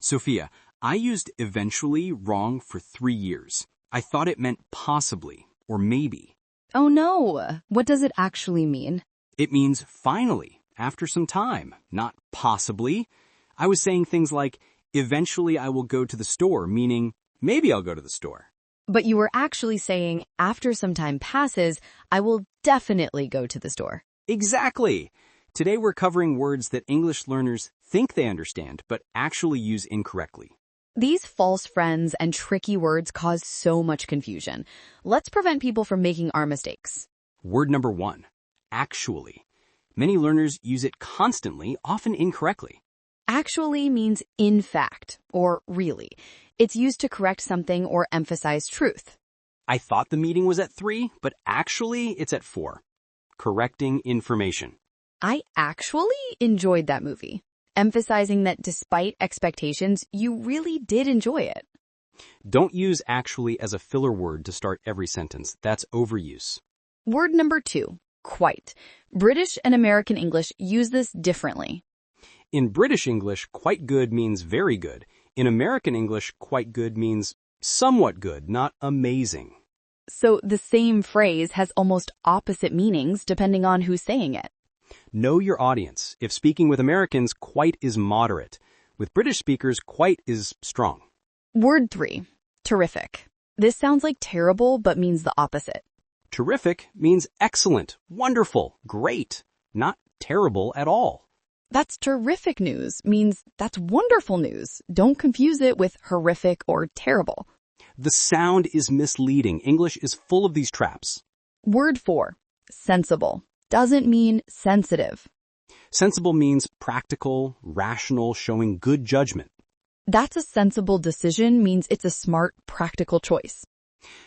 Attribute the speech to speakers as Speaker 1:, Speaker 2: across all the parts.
Speaker 1: Sophia, I used eventually wrong for 3 years. I thought it meant possibly or maybe.
Speaker 2: Oh no! What does it actually mean?
Speaker 1: It means finally, after some time, not possibly. I was saying things like, eventually I will go to the store, meaning maybe I'll go to the store.
Speaker 2: But you were actually saying, after some time passes, I will definitely go to the store.
Speaker 1: Exactly! Today we're covering words that English learners think they understand, but actually use incorrectly.
Speaker 2: These false friends and tricky words cause so much confusion. Let's prevent people from making our mistakes.
Speaker 1: Word number 1, actually. Many learners use it constantly, often incorrectly.
Speaker 2: Actually means in fact, or really. It's used to correct something or emphasize truth.
Speaker 1: I thought the meeting was at 3, but actually it's at 4. Correcting information.
Speaker 2: I actually enjoyed that movie, emphasizing that despite expectations, you really did enjoy it.
Speaker 1: Don't use actually as a filler word to start every sentence. That's overuse.
Speaker 2: Word number 2, quite. British and American English use this differently.
Speaker 1: In British English, quite good means very good. In American English, quite good means somewhat good, not amazing.
Speaker 2: So the same phrase has almost opposite meanings depending on who's saying it.
Speaker 1: Know your audience. If speaking with Americans, quite is moderate. With British speakers, quite is strong.
Speaker 2: Word 3, terrific. This sounds like terrible but means the opposite.
Speaker 1: Terrific means excellent, wonderful, great, not terrible at all.
Speaker 2: That's terrific news means that's wonderful news. Don't confuse it with horrific or terrible.
Speaker 1: The sound is misleading. English is full of these traps.
Speaker 2: Word 4, sensible. Doesn't mean sensitive.
Speaker 1: Sensible means practical, rational, showing good judgment.
Speaker 2: That's a sensible decision means it's a smart, practical choice.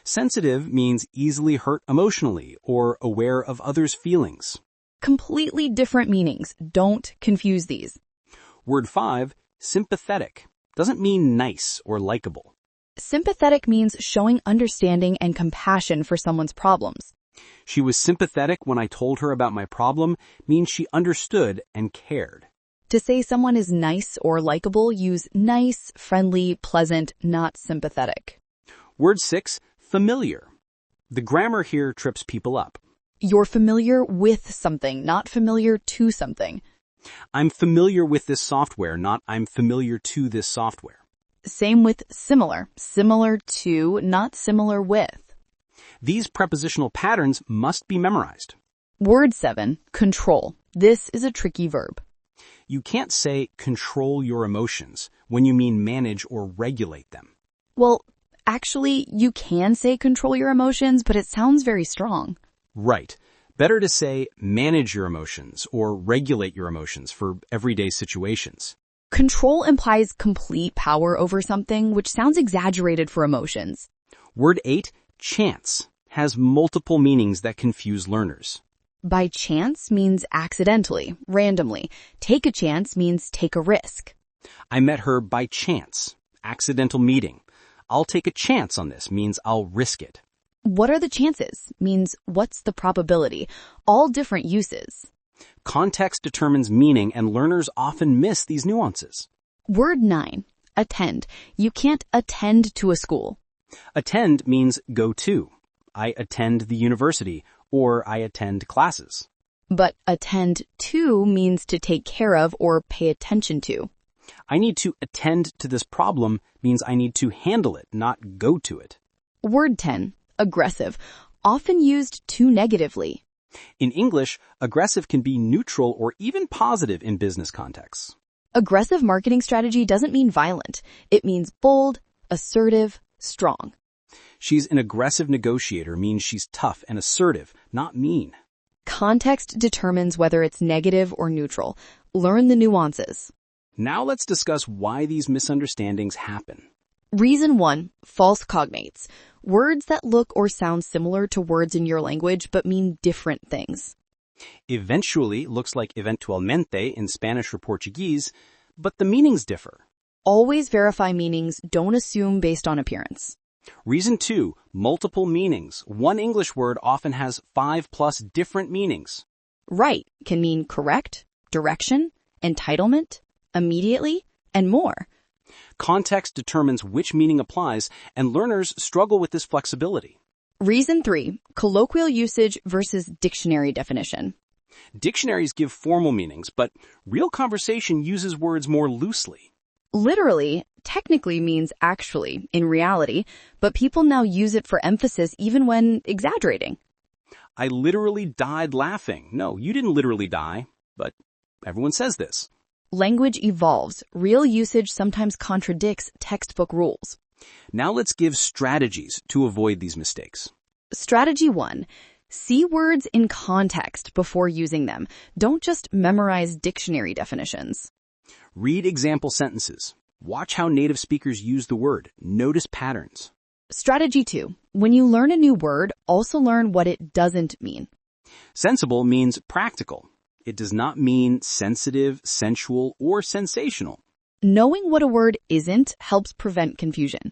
Speaker 1: Sensitive means easily hurt emotionally or aware of others' feelings.
Speaker 2: Completely different meanings. Don't confuse these.
Speaker 1: Word 5, sympathetic. Doesn't mean nice or likable.
Speaker 2: Sympathetic means showing understanding and compassion for someone's problems.
Speaker 1: She was sympathetic when I told her about my problem means she understood and cared.
Speaker 2: To say someone is nice or likable, use nice, friendly, pleasant, not sympathetic.
Speaker 1: Word 6, familiar. The grammar here trips people up.
Speaker 2: You're familiar with something, not familiar to something.
Speaker 1: I'm familiar with this software, not I'm familiar to this software.
Speaker 2: Same with similar. Similar to, not similar with.
Speaker 1: These prepositional patterns must be memorized.
Speaker 2: Word 7, control. This is a tricky verb.
Speaker 1: You can't say control your emotions when you mean manage or regulate them.
Speaker 2: Well, actually, you can say control your emotions, but it sounds very strong.
Speaker 1: Right. Better to say manage your emotions or regulate your emotions for everyday situations.
Speaker 2: Control implies complete power over something, which sounds exaggerated for emotions.
Speaker 1: Word 8, chance, has multiple meanings that confuse learners.
Speaker 2: By chance means accidentally, randomly. Take a chance means take a risk.
Speaker 1: I met her by chance, accidental meeting. I'll take a chance on this means I'll risk it.
Speaker 2: What are the chances means what's the probability. All different uses.
Speaker 1: Context determines meaning, and learners often miss these nuances.
Speaker 2: Word 9, attend. You can't attend to a school.
Speaker 1: Attend means go to. I attend the university, or I attend classes.
Speaker 2: But attend to means to take care of or pay attention to.
Speaker 1: I need to attend to this problem means I need to handle it, not go to it.
Speaker 2: Word 10, aggressive. Often used too negatively.
Speaker 1: In English, aggressive can be neutral or even positive in business contexts.
Speaker 2: Aggressive marketing strategy doesn't mean violent. It means bold, assertive, strong.
Speaker 1: She's an aggressive negotiator means she's tough and assertive, not mean.
Speaker 2: Context determines whether it's negative or neutral. Learn the nuances.
Speaker 1: Now let's discuss why these misunderstandings happen.
Speaker 2: Reason 1, false cognates. Words that look or sound similar to words in your language but mean different things.
Speaker 1: Eventually looks like eventualmente in Spanish or Portuguese, but the meanings differ.
Speaker 2: Always verify meanings, don't assume based on appearance.
Speaker 1: Reason 2, multiple meanings. One English word often has 5+ different meanings.
Speaker 2: Right can mean correct, direction, entitlement, immediately, and more.
Speaker 1: Context determines which meaning applies, and learners struggle with this flexibility.
Speaker 2: Reason 3, colloquial usage versus dictionary definition.
Speaker 1: Dictionaries give formal meanings, but real conversation uses words more loosely.
Speaker 2: Literally, technically means actually, in reality, but people now use it for emphasis even when exaggerating.
Speaker 1: I literally died laughing. No, you didn't literally die, but everyone says this.
Speaker 2: Language evolves. Real usage sometimes contradicts textbook rules.
Speaker 1: Now let's give strategies to avoid these mistakes.
Speaker 2: Strategy 1. See words in context before using them. Don't just memorize dictionary definitions.
Speaker 1: Read example sentences. Watch how native speakers use the word. Notice patterns.
Speaker 2: Strategy 2. When you learn a new word, also learn what it doesn't mean.
Speaker 1: Sensible means practical. It does not mean sensitive, sensual, or sensational.
Speaker 2: Knowing what a word isn't helps prevent confusion.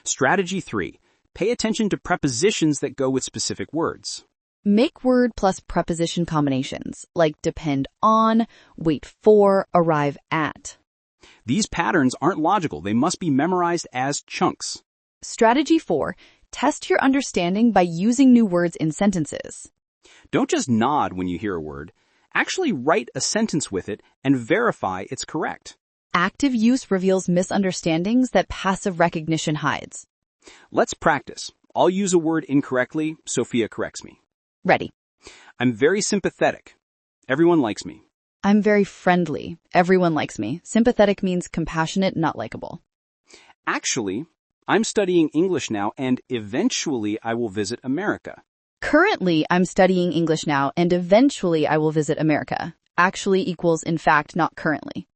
Speaker 1: Strategy 3. Pay attention to prepositions that go with specific words.
Speaker 2: Make word plus preposition combinations, like depend on, wait for, arrive at.
Speaker 1: These patterns aren't logical. They must be memorized as chunks.
Speaker 2: Strategy 4. Test your understanding by using new words in sentences.
Speaker 1: Don't just nod when you hear a word. Actually write a sentence with it and verify it's correct.
Speaker 2: Active use reveals misunderstandings that passive recognition hides.
Speaker 1: Let's practice. I'll use a word incorrectly. Sophia corrects me.
Speaker 2: Ready.
Speaker 1: I'm very sympathetic. Everyone likes me.
Speaker 2: I'm very friendly. Everyone likes me. Sympathetic means compassionate, not likable.
Speaker 1: Actually, I'm studying English now, and eventually I will visit America.
Speaker 2: Currently, I'm studying English now, and eventually I will visit America. Actually equals in fact, not currently.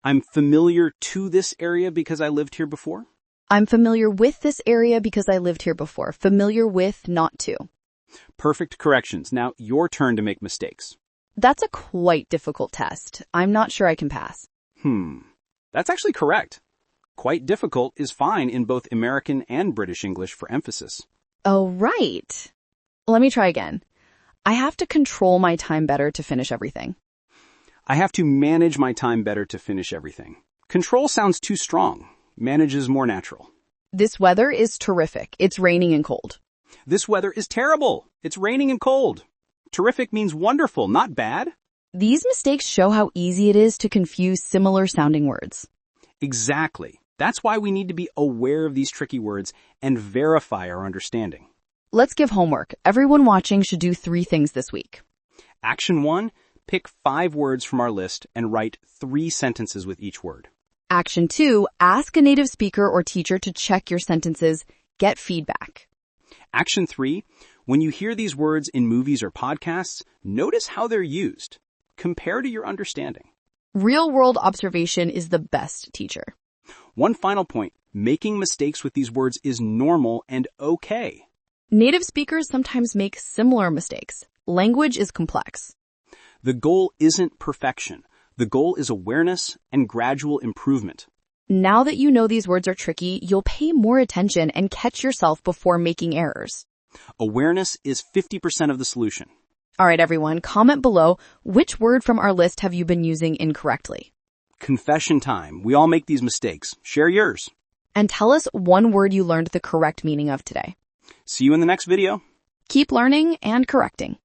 Speaker 1: I'm familiar to this area because I lived here before.
Speaker 2: I'm familiar with this area because I lived here before. Familiar with, not to.
Speaker 1: Perfect corrections. Now, your turn to make mistakes.
Speaker 2: That's a quite difficult test. I'm not sure I can pass.
Speaker 1: That's actually correct. Quite difficult is fine in both American and British English for emphasis.
Speaker 2: Oh, right. Let me try again. I have to control my time better to finish everything.
Speaker 1: I have to manage my time better to finish everything. Control sounds too strong. Manage is more natural.
Speaker 2: This weather is terrific. It's raining and cold.
Speaker 1: This weather is terrible. It's raining and cold. Terrific means wonderful, not bad.
Speaker 2: These mistakes show how easy it is to confuse similar sounding words.
Speaker 1: Exactly. That's why we need to be aware of these tricky words and verify our understanding.
Speaker 2: Let's give homework. Everyone watching should do 3 things this week.
Speaker 1: Action 1, pick 5 words from our list and write 3 sentences with each word.
Speaker 2: Action 2, ask a native speaker or teacher to check your sentences. Get feedback.
Speaker 1: Action 3, when you hear these words in movies or podcasts, notice how they're used. Compare to your understanding.
Speaker 2: Real-world observation is the best teacher.
Speaker 1: One final point, making mistakes with these words is normal and okay.
Speaker 2: Native speakers sometimes make similar mistakes. Language is complex.
Speaker 1: The goal isn't perfection. The goal is awareness and gradual improvement.
Speaker 2: Now that you know these words are tricky, you'll pay more attention and catch yourself before making errors.
Speaker 1: Awareness is 50% of the solution.
Speaker 2: All right, everyone, comment below which word from our list have you been using incorrectly.
Speaker 1: Confession time. We all make these mistakes. Share yours.
Speaker 2: And tell us one word you learned the correct meaning of today.
Speaker 1: See you in the next video.
Speaker 2: Keep learning and correcting.